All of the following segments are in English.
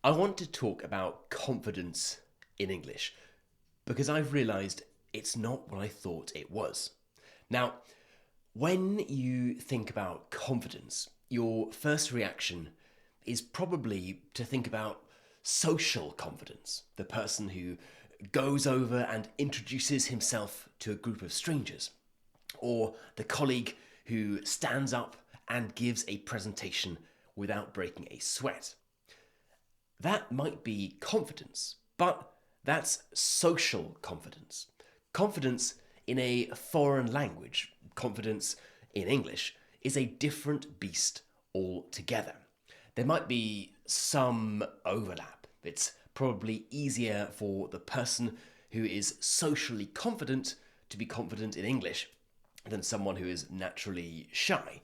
I want to talk about confidence in English because I've realised it's not what I thought it was. Now, when you think about confidence, your first reaction is probably to think about social confidence, the person who goes over and introduces himself to a group of strangers, or the colleague who stands up and gives a presentation without breaking a sweat. That might be confidence, but that's social confidence. Confidence in a foreign language, confidence in English, is a different beast altogether. There might be some overlap. It's probably easier for the person who is socially confident to be confident in English than someone who is naturally shy.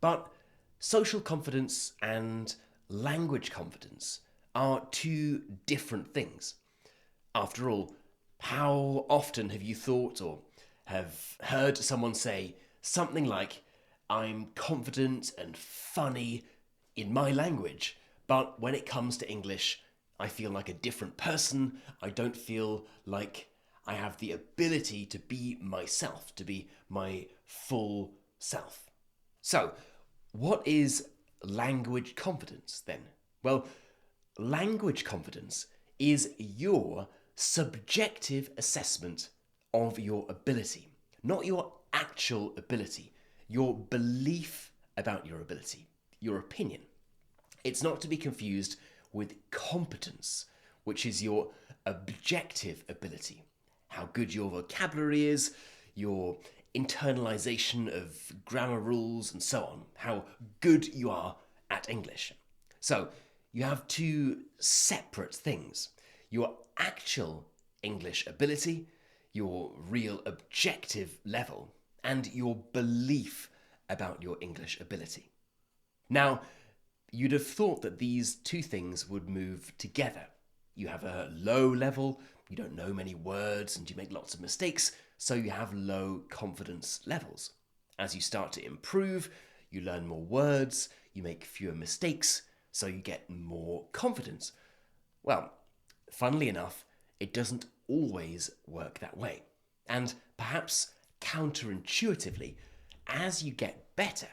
But social confidence and language confidence are two different things. After all, how often have you thought or have heard someone say something like, I'm confident and funny in my language, but when it comes to English, I feel like a different person. I don't feel like I have the ability to be myself, to be my full self. So, what is language confidence then? Well, language confidence is your subjective assessment of your ability, not your actual ability, your belief about your ability, your opinion. It's not to be confused with competence, which is your objective ability, how good your vocabulary is, your internalization of grammar rules and so on, how good you are at English. So you have two separate things: your actual English ability, your real objective level, and your belief about your English ability. Now, you'd have thought that these two things would move together. You have a low level, you don't know many words, and you make lots of mistakes, so you have low confidence levels. As you start to improve, you learn more words, you make fewer mistakes, so you get more confidence. Well, funnily enough, it doesn't always work that way. And perhaps counterintuitively, as you get better,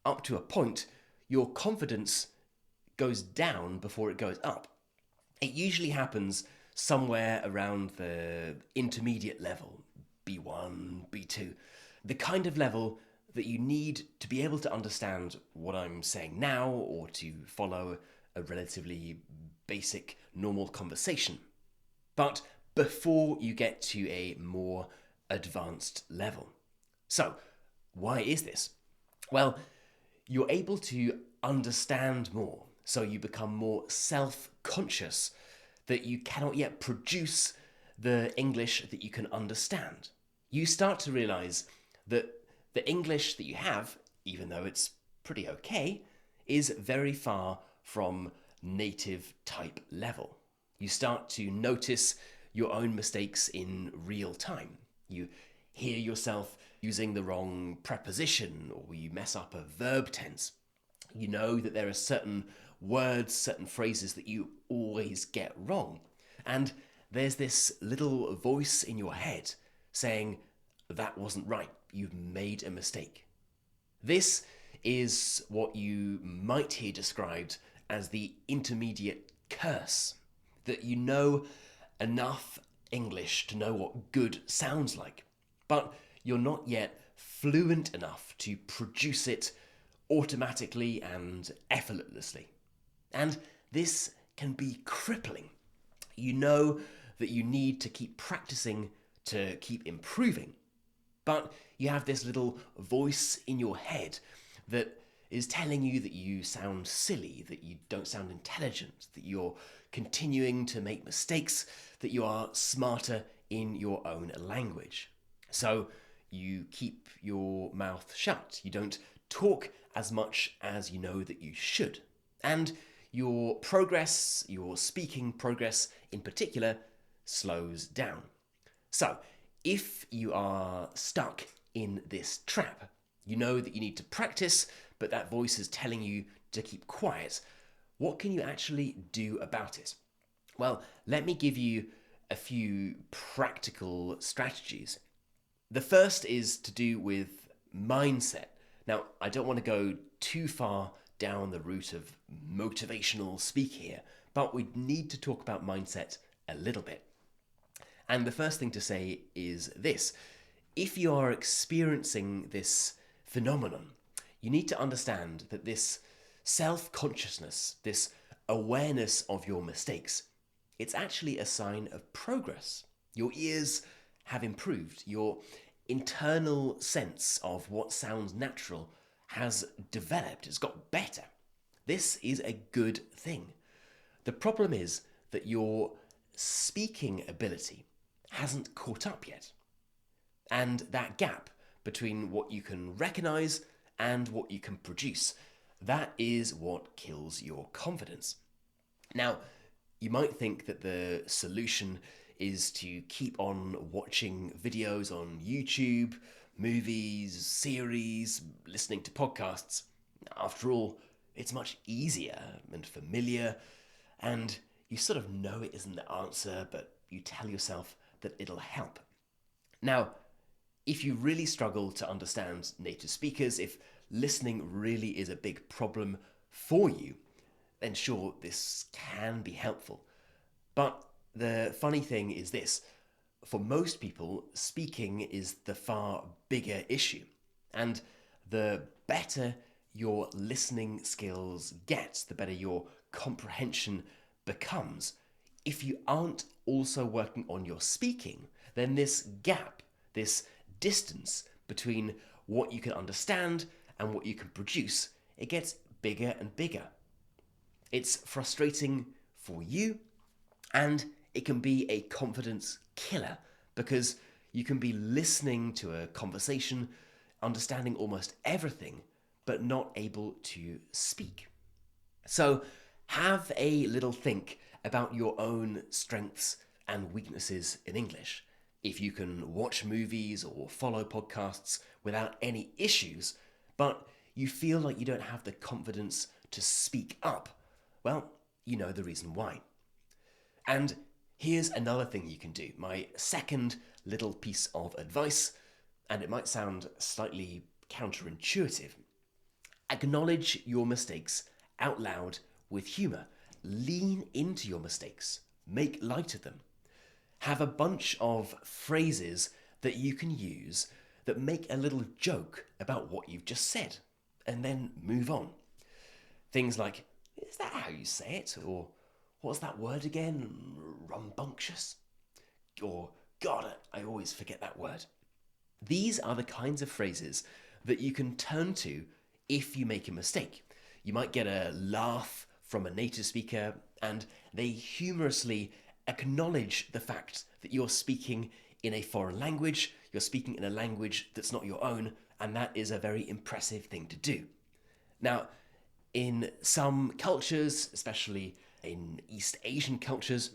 up to a point, your confidence goes down before it goes up. It usually happens somewhere around the intermediate level, B1, B2, the kind of level that you need to be able to understand what I'm saying now or to follow a relatively basic, normal conversation. But before you get to a more advanced level. So, why is this? Well, you're able to understand more, so you become more self-conscious that you cannot yet produce the English that you can understand. You start to realize that the English that you have, even though it's pretty okay, is very far from native type level. You start to notice your own mistakes in real time. You hear yourself using the wrong preposition, or you mess up a verb tense. You know that there are certain words, certain phrases that you always get wrong. And there's this little voice in your head saying, that wasn't right, you've made a mistake. This is what you might hear described as the intermediate curse, that you know enough English to know what good sounds like, but you're not yet fluent enough to produce it automatically and effortlessly. And this can be crippling. You know that you need to keep practicing to keep improving, but you have this little voice in your head that is telling you that you sound silly, that you don't sound intelligent, that you're continuing to make mistakes, that you are smarter in your own language. So you keep your mouth shut. You don't talk as much as you know that you should. And your progress, your speaking progress in particular, slows down. So, if you are stuck in this trap, you know that you need to practice, but that voice is telling you to keep quiet. what can you actually do about it? Well, let me give you a few practical strategies. The first is to do with mindset. Now, I don't want to go too far down the route of motivational speak here, but we need to talk about mindset a little bit. And the first thing to say is this: if you are experiencing this phenomenon, you need to understand that this self-consciousness, this awareness of your mistakes, it's actually a sign of progress. Your ears have improved. Your internal sense of what sounds natural has developed. It's got better. This is a good thing. The problem is that your speaking ability hasn't caught up yet. And that gap between what you can recognize and what you can produce, that is what kills your confidence. Now, you might think that the solution is to keep on watching videos on YouTube, movies, series, listening to podcasts. After all, it's much easier and familiar, and you sort of know it isn't the answer, but you tell yourself that it'll help. Now, if you really struggle to understand native speakers, if listening really is a big problem for you, then sure, this can be helpful. But the funny thing is this: for most people, speaking is the far bigger issue. And the better your listening skills get, the better your comprehension becomes. If you aren't also working on your speaking, then this gap, this distance between what you can understand and what you can produce, it gets bigger and bigger. It's frustrating for you, and it can be a confidence killer because you can be listening to a conversation, understanding almost everything, but not able to speak. So have a little think about your own strengths and weaknesses in English. If you can watch movies or follow podcasts without any issues, but you feel like you don't have the confidence to speak up, well, you know the reason why. And here's another thing you can do. My second little piece of advice, and it might sound slightly counterintuitive. Acknowledge your mistakes out loud with humor. Lean into your mistakes. Make light of them. Have a bunch of phrases that you can use that make a little joke about what you've just said, and then move on. Things like, is that how you say it? Or, what's that word again? Rambunctious? Or, God, I always forget that word. These are the kinds of phrases that you can turn to if you make a mistake. You might get a laugh from a native speaker, and they humorously acknowledge the fact that you're speaking in a foreign language, you're speaking in a language that's not your own, and that is a very impressive thing to do. Now, in some cultures, especially in East Asian cultures,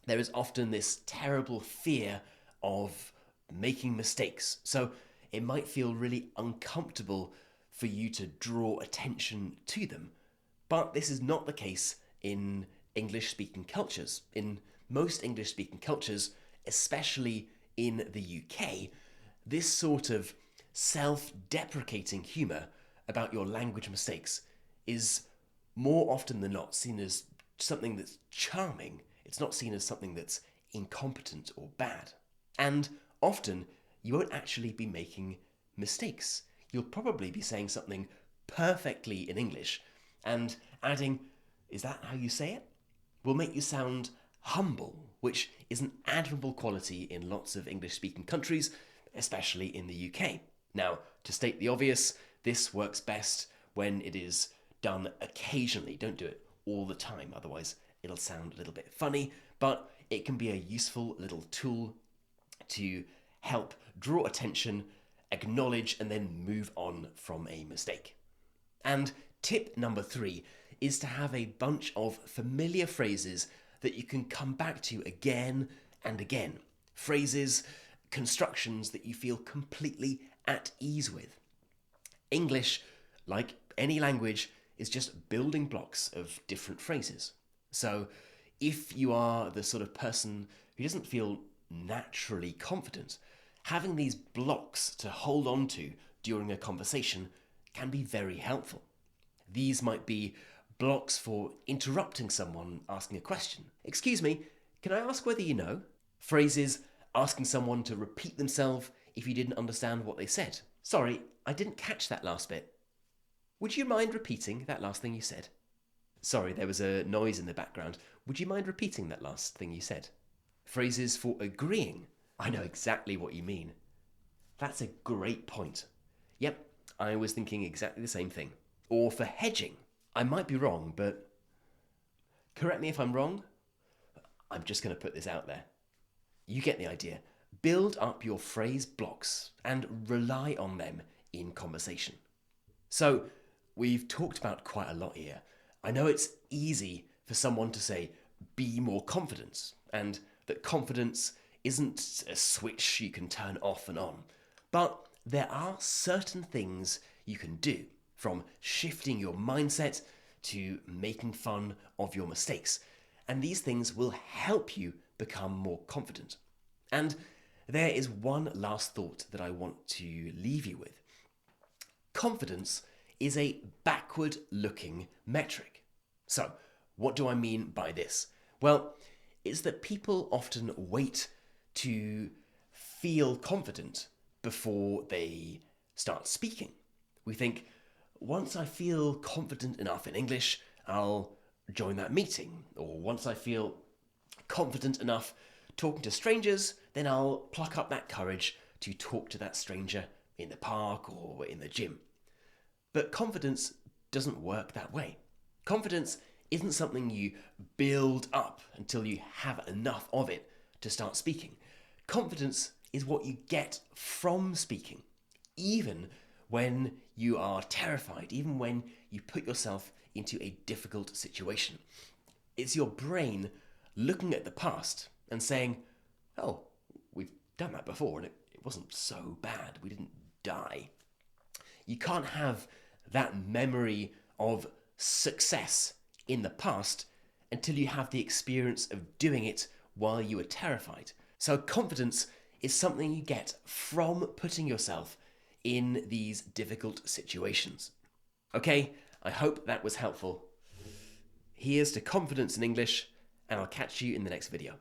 there is often this terrible fear of making mistakes. So it might feel really uncomfortable for you to draw attention to them. But this is not the case in English-speaking cultures. In most English-speaking cultures, especially in the UK, this sort of self-deprecating humour about your language mistakes is more often than not seen as something that's charming. It's not seen as something that's incompetent or bad. And often, you won't actually be making mistakes. You'll probably be saying something perfectly in English, and adding, is that how you say it? Will make you sound humble, which is an admirable quality in lots of English-speaking countries, especially in the UK. Now, to state the obvious, this works best when it is done occasionally. Don't do it all the time, otherwise it'll sound a little bit funny, but it can be a useful little tool to help draw attention, acknowledge, and then move on from a mistake. And tip number 3 is to have a bunch of familiar phrases that you can come back to again and again. Phrases, constructions that you feel completely at ease with. English, like any language, is just building blocks of different phrases. So if you are the sort of person who doesn't feel naturally confident, having these blocks to hold on to during a conversation can be very helpful. These might be blocks for interrupting someone asking a question. Excuse me, can I ask whether you know? Phrases asking someone to repeat themselves if you didn't understand what they said. Sorry, I didn't catch that last bit. Would you mind repeating that last thing you said? Sorry, there was a noise in the background. Would you mind repeating that last thing you said? Phrases for agreeing. I know exactly what you mean. That's a great point. Yep, I was thinking exactly the same thing. Or for hedging. I might be wrong, but correct me if I'm wrong. I'm just going to put this out there. You get the idea. Build up your phrase blocks and rely on them in conversation. So, we've talked about quite a lot here. I know it's easy for someone to say, be more confident, and that confidence isn't a switch you can turn off and on. But there are certain things you can do, from shifting your mindset to making fun of your mistakes. And these things will help you become more confident. And there is one last thought that I want to leave you with. Confidence is a backward-looking metric. So, what do I mean by this? Well, it's that people often wait to feel confident before they start speaking. We think, once I feel confident enough in English, I'll join that meeting. Or once I feel confident enough talking to strangers, then I'll pluck up that courage to talk to that stranger in the park or in the gym. But confidence doesn't work that way. Confidence isn't something you build up until you have enough of it to start speaking. Confidence is what you get from speaking, even when you are terrified, even when you put yourself into a difficult situation. It's your brain looking at the past and saying, oh, we've done that before and it wasn't so bad. We didn't die. You can't have that memory of success in the past until you have the experience of doing it while you were terrified. So confidence is something you get from putting yourself in these difficult situations. Okay, I hope that was helpful. Here's to confidence in English, and I'll catch you in the next video.